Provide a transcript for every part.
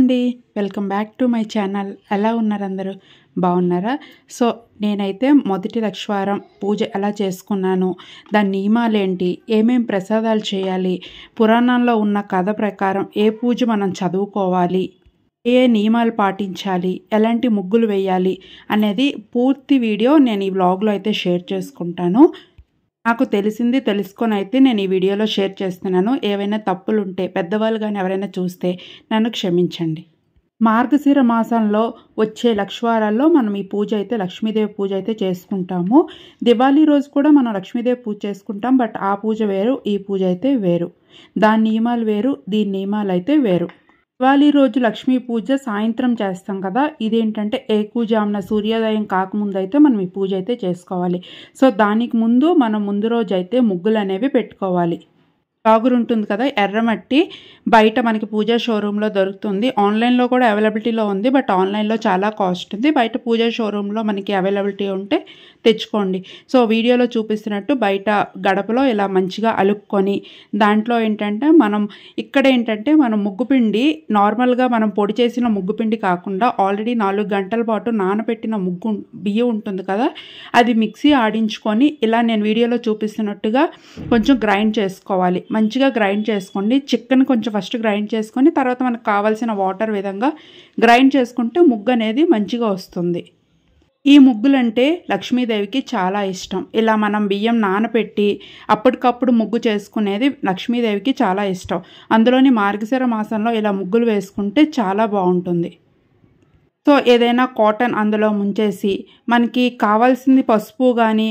అండి. Welcome back to my channel. ఎలా ఉన్నారు అందరూ? బాగున్నారా? సో నేనైతే మొదటి లక్షవారం పూజ ఎలా చేసుకున్నాను, దాని నియమాలేంటి, ఏమేం ప్రసాదాలు చేయాలి, పురాణాల్లో ఉన్న కథ ప్రకారం ఏ పూజ మనం చదువుకోవాలి, ఏ నియమాలు పాటించాలి, ఎలాంటి ముగ్గులు వేయాలి అనేది పూర్తి వీడియో నేను ఈ వ్లాగ్లో అయితే షేర్ చేసుకుంటాను. నాకు తెలిసింది తెలుసుకొని అయితే నేను ఈ వీడియోలో షేర్ చేస్తున్నాను. ఏవైనా తప్పులు ఉంటే పెద్దవాళ్ళు కానీ ఎవరైనా చూస్తే నన్ను క్షమించండి. మార్గశిర మాసంలో వచ్చే లక్షవారాల్లో మనం ఈ పూజ అయితే లక్ష్మీదేవి పూజ అయితే చేసుకుంటాము. దివాళీ రోజు కూడా మనం లక్ష్మీదేవి పూజ చేసుకుంటాం. బట్ ఆ పూజ వేరు, ఈ పూజ అయితే వేరు. దాని నియమాలు వేరు, దీని నియమాలు అయితే వేరు. దివాళీ రోజు లక్ష్మీ పూజ సాయంత్రం చేస్తాం కదా. ఇదేంటంటే ఏకుజామున సూర్యోదయం కాకముందు అయితే మనం ఈ పూజ అయితే చేసుకోవాలి. సో దానికి ముందు మనం ముందు రోజు అయితే ముగ్గులు అనేవి పెట్టుకోవాలి. రాగురు ఉంటుంది కదా, ఎర్రమట్టి బయట మనకి పూజా షోరూంలో దొరుకుతుంది. ఆన్లైన్లో కూడా అవైలబిలిటీలో ఉంది. బట్ ఆన్లైన్లో చాలా కాస్ట్ ఉంది. బయట పూజా షోరూంలో మనకి అవైలబిలిటీ ఉంటే తెచ్చుకోండి. సో వీడియోలో చూపిస్తున్నట్టు బయట గడపలో ఇలా మంచిగా అలుక్కొని దాంట్లో ఏంటంటే మనం ముగ్గుపిండి నార్మల్గా మనం పొడి చేసిన ముగ్గుపిండి కాకుండా ఆల్రెడీ 4 గంటల పాటు నానబెట్టిన బియ్యం ఉంటుంది కదా, అది మిక్సీ ఆడించుకొని ఇలా నేను వీడియోలో చూపిస్తున్నట్టుగా కొంచెం గ్రైండ్ చేసుకోవాలి. మంచిగా గ్రైండ్ చేసుకోండి. చికెన్ కొంచెం ఫస్ట్ గ్రైండ్ చేసుకొని తర్వాత మనకు కావాల్సిన వాటర్ విధంగా గ్రైండ్ చేసుకుంటే ముగ్గు అనేది మంచిగా వస్తుంది. ఈ ముగ్గులంటే లక్ష్మీదేవికి చాలా ఇష్టం. ఇలా మనం బియ్యం నానబెట్టి అప్పటికప్పుడు ముగ్గు చేసుకునేది లక్ష్మీదేవికి చాలా ఇష్టం. అందులోని మార్గశిర మాసంలో ఇలా ముగ్గులు వేసుకుంటే చాలా బాగుంటుంది. సో ఏదైనా కాటన్ అందులో ముంచేసి మనకి కావాల్సింది పసుపు కానీ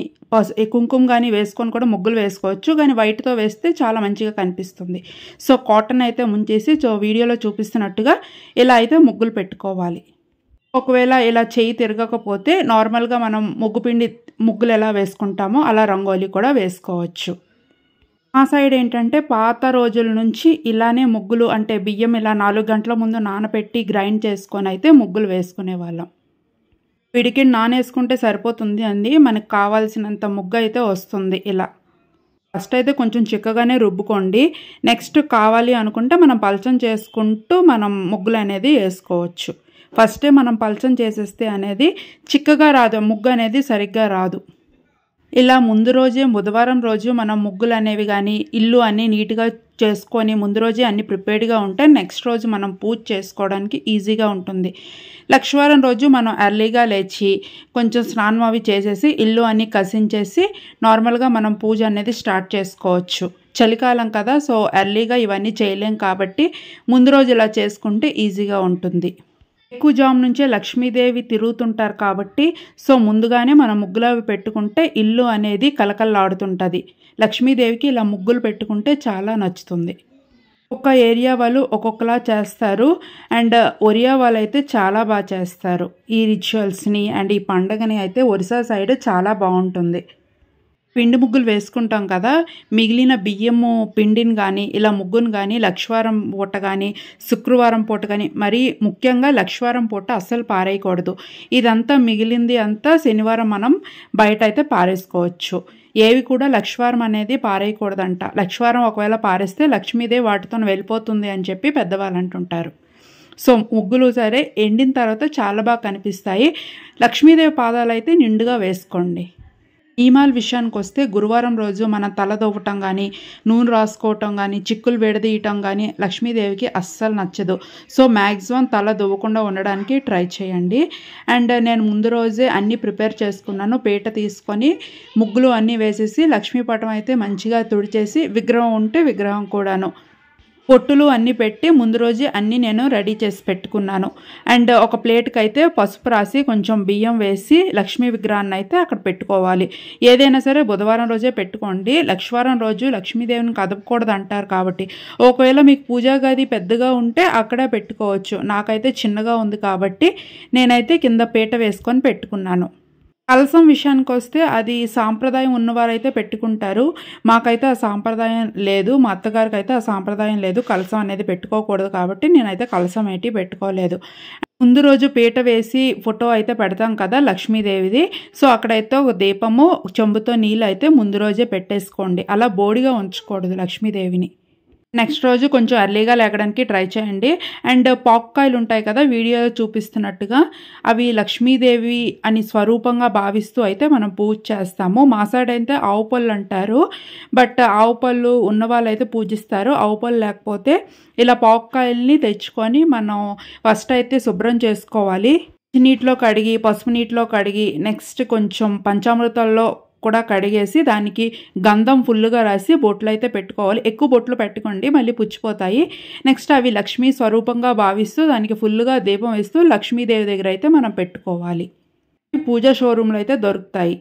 కుంకుమ కానీ వేసుకొని కూడా ముగ్గులు వేసుకోవచ్చు. కానీ వైట్తో వేస్తే చాలా మంచిగా కనిపిస్తుంది. సో కాటన్ అయితే ముంచేసి వీడియోలో చూపిస్తున్నట్టుగా ఇలా అయితే ముగ్గులు పెట్టుకోవాలి. ఒకవేళ ఇలా చేయి తిరగకపోతే నార్మల్గా మనం ముగ్గులు ఎలా వేసుకుంటామో అలా రంగోలీ కూడా వేసుకోవచ్చు. మా సైడ్ ఏంటంటే పాత రోజుల నుంచి ఇలానే ముగ్గులు అంటే బియ్యం ఇలా 4 గంటల ముందు నానబెట్టి గ్రైండ్ చేసుకొని అయితే ముగ్గులు వేసుకునే వాళ్ళం. పిడికి నానేసుకుంటే సరిపోతుంది అండి. మనకు కావాల్సినంత ముగ్గు అయితే వస్తుంది. ఇలా ఫస్ట్ అయితే కొంచెం చిక్కగానే రుబ్బుకోండి. నెక్స్ట్ కావాలి అనుకుంటే మనం పలచం చేసుకుంటూ మనం ముగ్గులు అనేది వేసుకోవచ్చు. ఫస్టే మనం పలచం చేసేస్తే అనేది చిక్కగా రాదు, ముగ్గు అనేది సరిగ్గా రాదు. ఇలా ముందు రోజే బుధవారం రోజు మనం ముగ్గులు అనేవి కానీ ఇల్లు అన్నీ నీట్గా చేసుకొని ముందు రోజే అన్నీ ప్రిపేర్డ్గా ఉంటే నెక్స్ట్ రోజు మనం పూజ చేసుకోవడానికి ఈజీగా ఉంటుంది. లక్షవారం రోజు మనం ఎర్లీగా లేచి కొంచెం స్నానం అవి చేసేసి ఇల్లు అన్నీ కసించేసి నార్మల్గా మనం పూజ అనేది స్టార్ట్ చేసుకోవచ్చు. చలికాలం కదా, సో ఎర్లీగా ఇవన్నీ చేయలేం కాబట్టి ముందు రోజు ఇలా చేసుకుంటే ఈజీగా ఉంటుంది. ఎక్కువ జామ్ నుంచే లక్ష్మీదేవి తిరుగుతుంటారు కాబట్టి సో ముందుగానే మనం ముగ్గులు అవి పెట్టుకుంటే ఇల్లు అనేది కలకల్లాడుతుంటుంది. లక్ష్మీదేవికి ఇలా ముగ్గులు పెట్టుకుంటే చాలా నచ్చుతుంది. ఒక్కొక్క ఏరియా వాళ్ళు ఒక్కొక్కలా చేస్తారు. అండ్ ఒరియా వాళ్ళు అయితే చాలా బాగా చేస్తారు ఈ రిచువల్స్ని. అండ్ ఈ పండుగని అయితే ఒరిస్సా సైడ్ చాలా బాగుంటుంది. పిండి ముగ్గులు వేసుకుంటాం కదా, మిగిలిన బియ్యము పిండిని కానీ ఇలా ముగ్గును కానీ లక్షవారం పూట కానీ శుక్రవారం పూట కానీ మరీ ముఖ్యంగా లక్షవారం పూట అస్సలు పారేయకూడదు. ఇదంతా మిగిలింది అంతా శనివారం మనం బయట అయితే పారేసుకోవచ్చు. ఏవి కూడా లక్షవారం అనేది పారేయకూడదంట. లక్షవారం ఒకవేళ పారేస్తే లక్ష్మీదేవి వాటితో వెళ్ళిపోతుంది అని చెప్పి పెద్దవాళ్ళు అంటుంటారు. సో ముగ్గులు సరే ఎండిన తర్వాత చాలా బాగా కనిపిస్తాయి. లక్ష్మీదేవి పాదాలు అయితే నిండుగా వేసుకోండి. నియమాల విషయానికి వస్తే గురువారం రోజు మన తల దొవ్వటం కానీ నూనె రాసుకోవటం కానీ చిక్కులు విడదీయటం కానీ లక్ష్మీదేవికి అస్సలు నచ్చదు. సో మ్యాక్సిమం తల దువ్వకుండా ఉండడానికి ట్రై చేయండి. అండ్ నేను ముందు రోజే అన్నీ ప్రిపేర్ చేసుకున్నాను. పీట తీసుకొని ముగ్గులు అన్నీ వేసేసి లక్ష్మీపటం అయితే మంచిగా తుడిచేసి విగ్రహం ఉంటే విగ్రహం కూడాను పొట్టులు అన్నీ పెట్టి ముందు రోజే అన్నీ నేను రెడీ చేసి పెట్టుకున్నాను. అండ్ ఒక ప్లేట్కి అయితే పసుపు రాసి కొంచెం బియ్యం వేసి లక్ష్మీ విగ్రహాన్ని అయితే అక్కడ పెట్టుకోవాలి. ఏదైనా సరే బుధవారం రోజే పెట్టుకోండి. లక్షవారం రోజు లక్ష్మీదేవిని కదపకూడదు అంటారు కాబట్టి ఒకవేళ మీకు పూజా గది పెద్దగా ఉంటే అక్కడే పెట్టుకోవచ్చు. నాకైతే చిన్నగా ఉంది కాబట్టి నేనైతే కింద పీట వేసుకొని పెట్టుకున్నాను. కలసం విషయానికి వస్తే అది సాంప్రదాయం ఉన్నవారైతే పెట్టుకుంటారు. మాకైతే ఆ సాంప్రదాయం లేదు. మా అత్తగారికి అయితే ఆ సాంప్రదాయం లేదు. కలసం అనేది పెట్టుకోకూడదు కాబట్టి నేనైతే కలసం ఏంటి పెట్టుకోలేదు. ముందు రోజు పీట వేసి ఫోటో అయితే పెడతాం కదా లక్ష్మీదేవిది. సో అక్కడైతే ఒక దీపము చెంబుతో నీళ్ళు అయితే ముందు రోజే పెట్టేసుకోండి. అలా బోడిగా ఉంచకూడదు లక్ష్మీదేవిని. నెక్స్ట్ రోజు కొంచెం ఎర్లీగా లేగడానికి ట్రై చేయండి. అండ్ పాక్కాయలు ఉంటాయి కదా వీడియోలో చూపిస్తున్నట్టుగా, అవి లక్ష్మీదేవి అని స్వరూపంగా భావిస్తూ అయితే మనం పూజ చేస్తాము. మా సైడ్ అయితే ఆవు పళ్ళు అంటారు, బట్ ఆవు పళ్ళు ఉన్న వాళ్ళైతే పూజిస్తారు. ఆవు పళ్ళు లేకపోతే ఇలా పాక్కాయల్ని తెచ్చుకొని మనం ఫస్ట్ అయితే శుభ్రం చేసుకోవాలి. నీటిలో కడిగి, పసుపు నీటిలో కడిగి, నెక్స్ట్ కొంచెం పంచామృతాల్లో కూడా కడిగేసి దానికి గంధం ఫుల్గా రాసి బొట్లు అయితే పెట్టుకోవాలి. ఎక్కువ బొట్లు పెట్టుకోండి, మళ్ళీ పుచ్చిపోతాయి. నెక్స్ట్ అవి లక్ష్మీ స్వరూపంగా భావిస్తూ దానికి ఫుల్గా దీపం వేస్తూ లక్ష్మీదేవి దగ్గర అయితే మనం పెట్టుకోవాలి. పూజా షోరూంలో అయితే దొరుకుతాయి.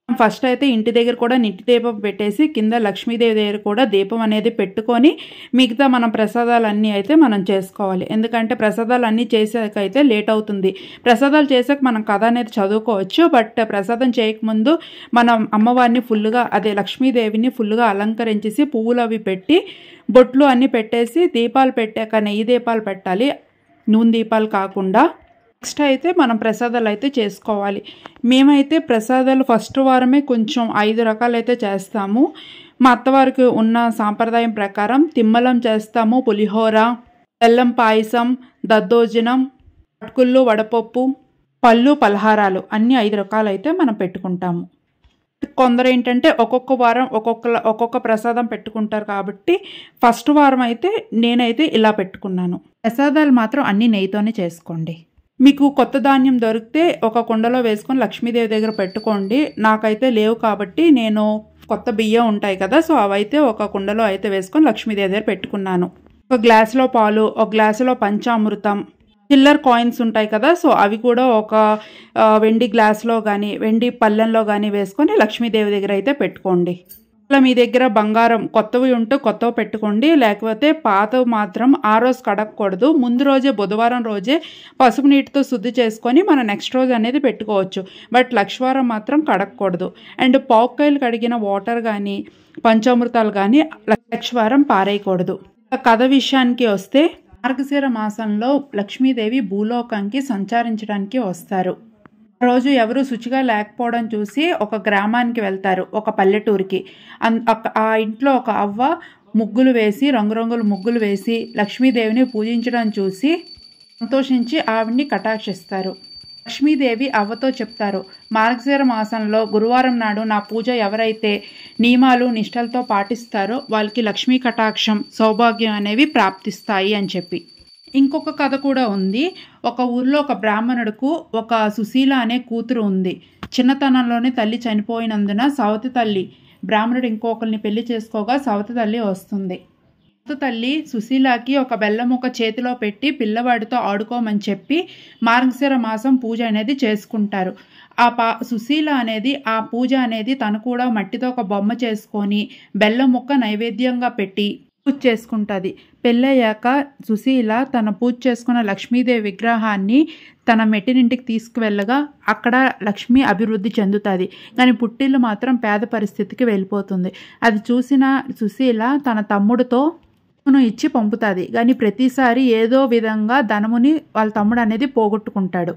ఫస్ట్ అయితే ఇంటి దగ్గర కూడా నిట్టి దీపం పెట్టేసి కింద లక్ష్మీదేవి దగ్గర కూడా దీపం అనేది పెట్టుకొని మిగతా మనం ప్రసాదాలన్నీ అయితే మనం చేసుకోవాలి. ఎందుకంటే ప్రసాదాలు అన్నీ చేసాకైతే లేట్ అవుతుంది. ప్రసాదాలు చేసాక మనం కథ అనేది చదువుకోవచ్చు, బట్ ప్రసాదం చేయకముందు మనం అమ్మవారిని ఫుల్గా అదే లక్ష్మీదేవిని ఫుల్గా అలంకరించేసి పువ్వులు అవి పెట్టి బొట్లు అన్నీ పెట్టేసి దీపాలు పెట్టాక నెయ్యి దీపాలు పెట్టాలి, నూనె దీపాలు కాకుండా. నెక్స్ట్ అయితే మనం ప్రసాదాలు అయితే చేసుకోవాలి. మేమైతే ప్రసాదాలు ఫస్ట్ వారమే కొంచెం 5 రకాలు అయితే చేస్తాము. మా అత్తవారికి ఉన్న సాంప్రదాయం ప్రకారం తిమ్మలం చేస్తాము, పులిహోర, బెల్లం పాయసం, దద్దోజనం, అటుకులు, వడపప్పు, పళ్ళు, పలహారాలు అన్నీ 5 రకాలు అయితే మనం పెట్టుకుంటాము. కొందరు ఏంటంటే ఒక్కొక్క వారం ఒక్కొక్క ప్రసాదం పెట్టుకుంటారు కాబట్టి ఫస్ట్ వారం అయితే నేనైతే ఇలా పెట్టుకున్నాను. ప్రసాదాలు మాత్రం అన్నీ నెయ్యితోనే చేసుకోండి. మీకు కొత్త ధాన్యం దొరికితే ఒక కుండలో వేసుకొని లక్ష్మీదేవి దగ్గర పెట్టుకోండి. నాకైతే లేవు కాబట్టి నేను కొత్త బియ్యం ఉంటాయి కదా, సో అవైతే ఒక కుండలో అయితే వేసుకొని లక్ష్మీదేవి దగ్గర పెట్టుకున్నాను. ఒక గ్లాసులో పాలు, ఒక గ్లాసులో పంచామృతం, చిల్లర్ కాయిన్స్ ఉంటాయి కదా, సో అవి కూడా ఒక వెండి గ్లాసులో కానీ వెండి పళ్ళెంలో కానీ వేసుకొని లక్ష్మీదేవి దగ్గర అయితే పెట్టుకోండి. అలా మీ దగ్గర బంగారం కొత్తవి ఉంటే కొత్తవి పెట్టుకోండి, లేకపోతే పాతవి మాత్రం ఆ రోజు కడగకూడదు. ముందు రోజే బుధవారం రోజే పసుపు నీటితో శుద్ధి చేసుకొని మనం నెక్స్ట్ రోజు అనేది పెట్టుకోవచ్చు, బట్ లక్షవారం మాత్రం కడగకూడదు. అండ్ పాక్కాయలు కడిగిన వాటర్ కానీ పంచామృతాలు కానీ లక్షవారం పారేయకూడదు. కథ విషయానికి వస్తే మార్గశిర మాసంలో లక్ష్మీదేవి భూలోకానికి సంచరించడానికి వస్తారు. రోజు ఎవరు శుచిగా లేకపోవడం చూసి ఒక గ్రామానికి వెళ్తారు, ఒక పల్లెటూరికి. ఆ ఇంట్లో ఒక అవ్వ ముగ్గులు వేసి రంగురంగుల ముగ్గులు వేసి లక్ష్మీదేవిని పూజించడం చూసి సంతోషించి ఆవిడ్ని కటాక్షిస్తారు. లక్ష్మీదేవి అవ్వతో చెప్తారు, మార్గశిర మాసంలో గురువారం నాడు నా పూజ ఎవరైతే నియమాలు నిష్టలతో పాటిస్తారో వాళ్ళకి లక్ష్మీ కటాక్షం, సౌభాగ్యం అనేవి ప్రాప్తిస్తాయి అని చెప్పి. ఇంకొక కథ కూడా ఉంది. ఒక ఊర్లో ఒక బ్రాహ్మణుడికి ఒక సుశీల అనే కూతురు ఉంది. చిన్నతనంలోనే తల్లి చనిపోయినందున సవతి తల్లి బ్రాహ్మణుడు ఇంకొకరిని పెళ్లి చేసుకోగా సవతి తల్లి వస్తుంది. సవతి తల్లి సుశీలకి ఒక బెల్లం ముక్క చేతిలో పెట్టి పిల్లవాడితో ఆడుకోమని చెప్పి మార్గశిర మాసం పూజ అనేది చేసుకుంటారు. సుశీల అనేది ఆ పూజ అనేది తను కూడా మట్టితో ఒక బొమ్మ చేసుకొని బెల్లం ముక్క నైవేద్యంగా పెట్టి పూజ చేసుకుంటుంది. పెళ్ళయ్యాక సుశీల తన పూజ చేసుకున్న లక్ష్మీదేవి విగ్రహాన్ని తన మెట్టినింటికి తీసుకువెళ్ళగా అక్కడ లక్ష్మి అభివృద్ధి చెందుతుంది, కానీ పుట్టిల్లు మాత్రం పేద పరిస్థితికి వెళ్ళిపోతుంది. అది చూసిన సుశీల తన తమ్ముడితో ఇచ్చి పంపుతుంది, కానీ ప్రతిసారి ఏదో విధంగా ధనముని వాళ్ళ తమ్ముడు అనేది పోగొట్టుకుంటాడు.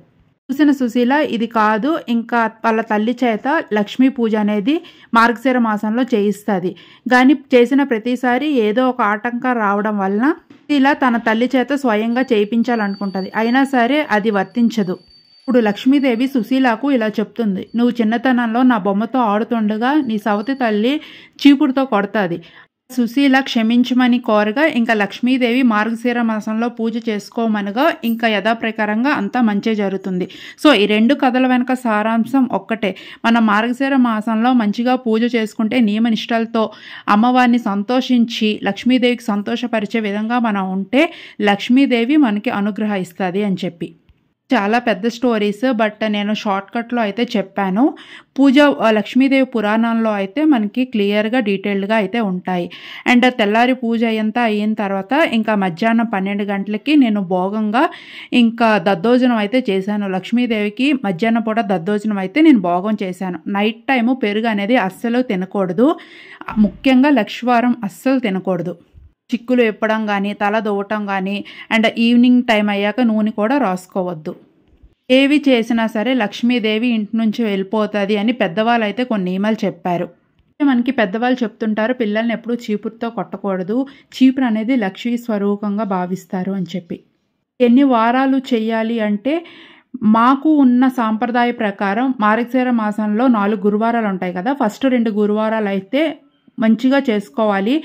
చూసిన సుశీల ఇది కాదు, ఇంకా వాళ్ళ తల్లి చేత లక్ష్మీ పూజ అనేది మార్గశిర మాసంలో చేయిస్తుంది. కానీ చేసిన ప్రతిసారి ఏదో ఒక ఆటంకం రావడం వలన ఇలా తన తల్లి చేత స్వయంగా చేయించాలనుకుంటుంది, అయినా సరే అది వర్తించదు. ఇప్పుడు లక్ష్మీదేవి సుశీలకు ఇలా చెప్తుంది, నువ్వు చిన్నతనంలో నా బొమ్మతో ఆడుతుండగా నీ సవతి తల్లి చీపుడుతో కొడుతుంది. సుశీల క్షమించమని కోరగా ఇంకా లక్ష్మీదేవి మార్గశిర మాసంలో పూజ చేసుకోమనగా ఇంకా యథాప్రకారంగా అంతా మంచి జరుగుతుంది. సో ఈ 2 కథల వెనక సారాంశం ఒక్కటే, మనం మార్గశిర మాసంలో మంచిగా పూజ చేసుకుంటే నియమ నిష్టలతో అమ్మవారిని సంతోషించి లక్ష్మీదేవికి సంతోషపరిచే విధంగా మనం ఉంటే లక్ష్మీదేవి మనకి అనుగ్రహిస్తుంది అని చెప్పి. చాలా పెద్ద స్టోరీస్, బట్ నేను షార్ట్కట్లో అయితే చెప్పాను. పూజ లక్ష్మీదేవి పురాణంలో అయితే మనకి క్లియర్గా డీటెయిల్డ్గా అయితే ఉంటాయి. అండ్ తెల్లారి పూజ అంతా అయిన తర్వాత ఇంకా మధ్యాహ్నం 12 గంటలకి నేను భోగంగా ఇంకా దద్దోజనం అయితే చేశాను. లక్ష్మీదేవికి మధ్యాహ్నం పూట దద్దోజనం అయితే నేను భోగం చేశాను. నైట్ టైము పెరుగు అనేది అస్సలు తినకూడదు, ముఖ్యంగా లక్షవారం అస్సలు తినకూడదు. చిక్కులు ఎప్పడం కానీ తల దువ్వటం కానీ అండ్ ఈవినింగ్ టైం అయ్యాక నూనె కూడా రాసుకోవద్దు. ఏవి చేసినా సరే లక్ష్మీదేవి ఇంటి నుంచి వెళ్ళిపోతుంది అని పెద్దవాళ్ళు అయితే కొన్ని నియమాలు చెప్పారు. మనకి పెద్దవాళ్ళు చెప్తుంటారు పిల్లల్ని ఎప్పుడూ చీపురుతో కొట్టకూడదు. చీపురు అనేది లక్ష్మీ స్వరూపంగా భావిస్తారు అని చెప్పి. ఎన్ని వారాలు చెయ్యాలి అంటే మాకు ఉన్న సాంప్రదాయ ప్రకారం మార్గశిర మాసంలో 4 గురువారాలు ఉంటాయి కదా! ఫస్ట్ 2 గురువారాలు అయితే మంచిగా చేసుకోవాలి.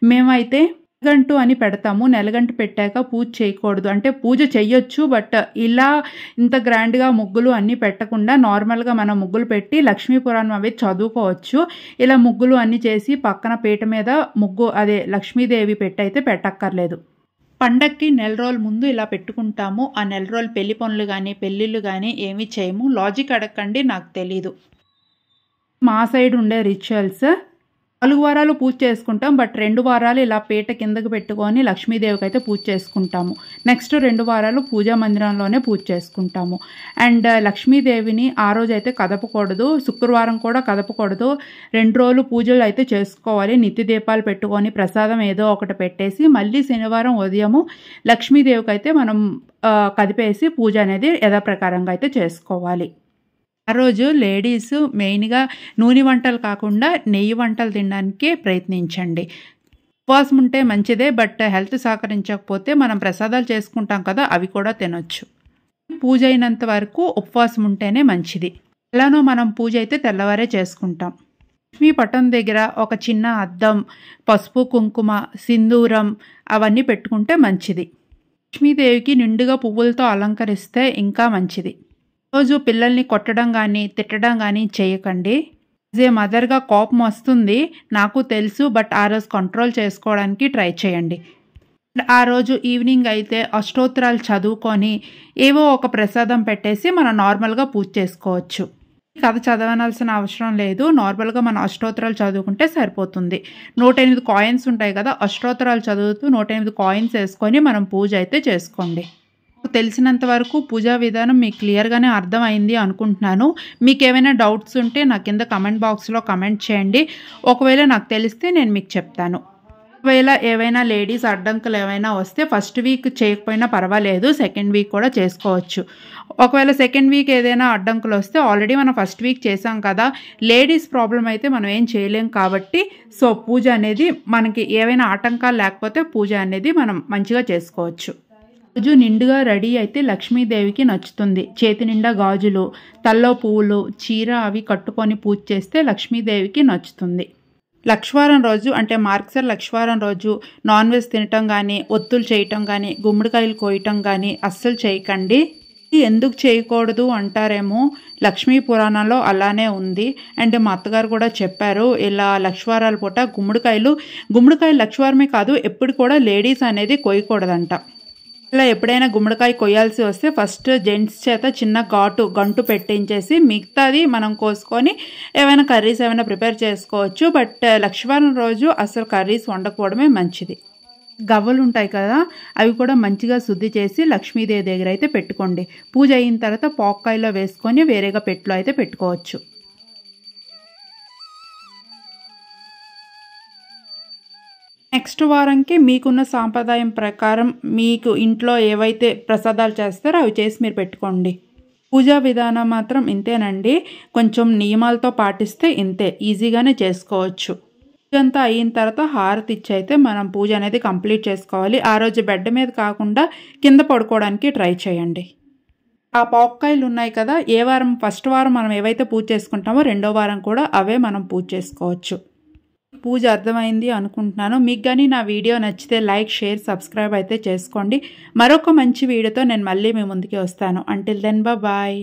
మేమైతే నెలగంటు అని పెడతాము. నెలగంటు పెట్టాక పూజ చేయకూడదు. అంటే పూజ చెయ్యొచ్చు. బట్ ఇలా ఇంత గ్రాండ్‌గా ముగ్గులు అన్నీ పెట్టకుండా నార్మల్‌గా మనం ముగ్గులు పెట్టి లక్ష్మీ పురాణం అవి చదువుకోవచ్చు. ఇలా ముగ్గులు అన్నీ చేసి పక్కన పీట మీద ముగ్గు అదే లక్ష్మీదేవి పెట్టయితే పెట్టక్కర్లేదు. పండక్కి నెల రోజుల ముందు ఇలా పెట్టుకుంటాము. ఆ నెల రోజులు పెళ్లి పనులు గానీ, పెళ్ళిళ్ళు గానీ ఏమీ చేయము. లాజిక్ అడగకండి, నాకు తెలీదు. మా సైడ్ ఉండే రిచువల్స్ 4 వారాలు పూజ చేసుకుంటాం. బట్ 2 వారాలు ఇలా పీట కిందకి పెట్టుకొని లక్ష్మీదేవికి అయితే పూజ చేసుకుంటాము. నెక్స్ట్ 2 వారాలు పూజా మందిరంలోనే పూజ చేసుకుంటాము. అండ్ లక్ష్మీదేవిని ఆ రోజు అయితే కదపకూడదు. శుక్రవారం కూడా కదపకూడదు. 2 రోజులు పూజలు అయితే చేసుకోవాలి. నిత్య దీపాలు పెట్టుకొని ప్రసాదం ఏదో ఒకటి పెట్టేసి మళ్ళీ శనివారం ఉదయము లక్ష్మీదేవికి అయితే మనం కదిపేసి పూజ అనేది యథాప్రకారంగా అయితే చేసుకోవాలి. ఆ రోజు లేడీస్ మెయిన్‌గా నూనె వంటలు కాకుండా నెయ్యి వంటలు తినడానికే ప్రయత్నించండి. ఉపవాసం ఉంటే మంచిదే. బట్ హెల్త్ సహకరించకపోతే మనం ప్రసాదాలు చేసుకుంటాం కదా! అవి కూడా తినొచ్చు. పూజ అయినంత వరకు ఉపవాసం ఉంటేనే మంచిది. ఎలానో మనం పూజ అయితే తెల్లవారే చేసుకుంటాం. లక్ష్మీ పటం దగ్గర ఒక చిన్న అద్దం, పసుపు, కుంకుమ, సింధూరం అవన్నీ పెట్టుకుంటే మంచిది. లక్ష్మీదేవికి నిండుగా పువ్వులతో అలంకరిస్తే ఇంకా మంచిది. రోజు పిల్లల్ని కొట్టడం కానీ, తిట్టడం కానీ చేయకండి. యాజ్ ఏ మదర్‌గా కోపం వస్తుంది నాకు తెలుసు. బట్ ఆ రోజు కంట్రోల్ చేసుకోవడానికి ట్రై చేయండి. ఆ రోజు ఈవినింగ్ అయితే అష్టోత్తరాలు చదువుకొని ఏవో ఒక ప్రసాదం పెట్టేసి మనం నార్మల్‌గా పూజ చేసుకోవచ్చు. కథ చదవనాల్సిన అవసరం లేదు. నార్మల్‌గా మనం అష్టోత్తరాలు చదువుకుంటే సరిపోతుంది. 108 కాయిన్స్ ఉంటాయి కదా! అష్టోత్తరాలు చదువుతూ 108 కాయిన్స్ వేసుకొని మనం పూజ అయితే చేసుకోండి. తెలిసినంత వరకు పూజా విధానం మీకు క్లియర్‌గానే అర్థమైంది అనుకుంటున్నాను. మీకేమైనా డౌట్స్ ఉంటే నా కింద కామెంట్ బాక్స్‌లో కామెంట్ చేయండి. ఒకవేళ నాకు తెలిస్తే నేను మీకు చెప్తాను. ఒకవేళ ఏవైనా లేడీస్ అడ్డంకులు ఏవైనా వస్తే ఫస్ట్ వీక్ చేయకపోయినా పర్వాలేదు. సెకండ్ వీక్ కూడా చేసుకోవచ్చు. ఒకవేళ సెకండ్ వీక్ ఏదైనా అడ్డంకులు వస్తే ఆల్రెడీ మనం ఫస్ట్ వీక్ చేసాం కదా! లేడీస్ ప్రాబ్లమ్ అయితే మనం ఏం చేయలేం కాబట్టి పూజ అనేది మనకి ఏవైనా ఆటంకాలు లేకపోతే పూజ అనేది మనం మంచిగా చేసుకోవచ్చు. రోజు నిండుగా రెడీ అయితే లక్ష్మీదేవికి నచ్చుతుంది. చేతి నిండా గాజులు, తల్లో పువ్వులు, చీర అవి కట్టుకొని పూజ చేస్తే లక్ష్మీదేవికి నచ్చుతుంది. లక్ష్వారం రోజు అంటే మార్గశిర లక్ష్వారం రోజు నాన్ వెజ్ తినటం కానీ, ఒత్తులు చేయటం కానీ, గుమ్మడికాయలు కోయటం కానీ అస్సలు చేయకండి. ఎందుకు చేయకూడదు అంటారేమో, లక్ష్మీ పురాణంలో అలానే ఉంది. అండ్ మా అత్తగారు కూడా చెప్పారు ఇలా లక్ష్వారాల పూట గుమ్మడికాయలు లక్ష్వారమే కాదు ఎప్పుడు కూడా లేడీస్ అనేది కోయకూడదంట. ఇలా ఎప్పుడైనా గుమ్మడికాయ కొయ్యాల్సి వస్తే ఫస్ట్ జెంట్స్ చేత చిన్న గంటు పెట్టించేసి మిగతాది మనం కోసుకొని ఏమైనా కర్రీస్ ఏమైనా ప్రిపేర్ చేసుకోవచ్చు. బట్ లక్ష్మీవారం రోజు అసలు కర్రీస్ వండకపోవడమే మంచిది. గవ్వలు ఉంటాయి కదా, అవి కూడా మంచిగా శుద్ధి చేసి లక్ష్మీదేవి దగ్గర అయితే పెట్టుకోండి. పూజ అయిన తర్వాత పాక్కాయలో వేసుకొని వేరేగా పెట్టులో అయితే పెట్టుకోవచ్చు. నెక్స్ట్ వారంకి మీకున్న సాంప్రదాయం ప్రకారం మీకు ఇంట్లో ఏవైతే ప్రసాదాలు చేస్తారో అవి చేసి మీరు పెట్టుకోండి. పూజా విధానం మాత్రం ఇంతేనండి. కొంచెం నియమాలతో పాటిస్తే ఇంతే, ఈజీగానే చేసుకోవచ్చు. ఇదంతా అయిన తర్వాత హారతి ఇచ్చి అయితే మనం పూజ అనేది కంప్లీట్ చేసుకోవాలి. ఆ రోజు బెడ్ మీద కాకుండా కింద పడుకోవడానికి ట్రై చేయండి. ఆ పాక్కాయలు ఉన్నాయి కదా, ఏ వారం ఫస్ట్ వారం మనం ఏవైతే పూజ చేసుకుంటామో రెండో వారం కూడా అవే మనం పూజ చేసుకోవచ్చు. పూజ అర్థమైంది అనుకుంటున్నాను. మీకు కానీ నా వీడియో నచ్చితే లైక్, షేర్, సబ్స్క్రైబ్ అయితే చేసుకోండి. మరొక మంచి వీడియోతో నేను మళ్ళీ మీ ముందుకి వస్తాను. Until then bye.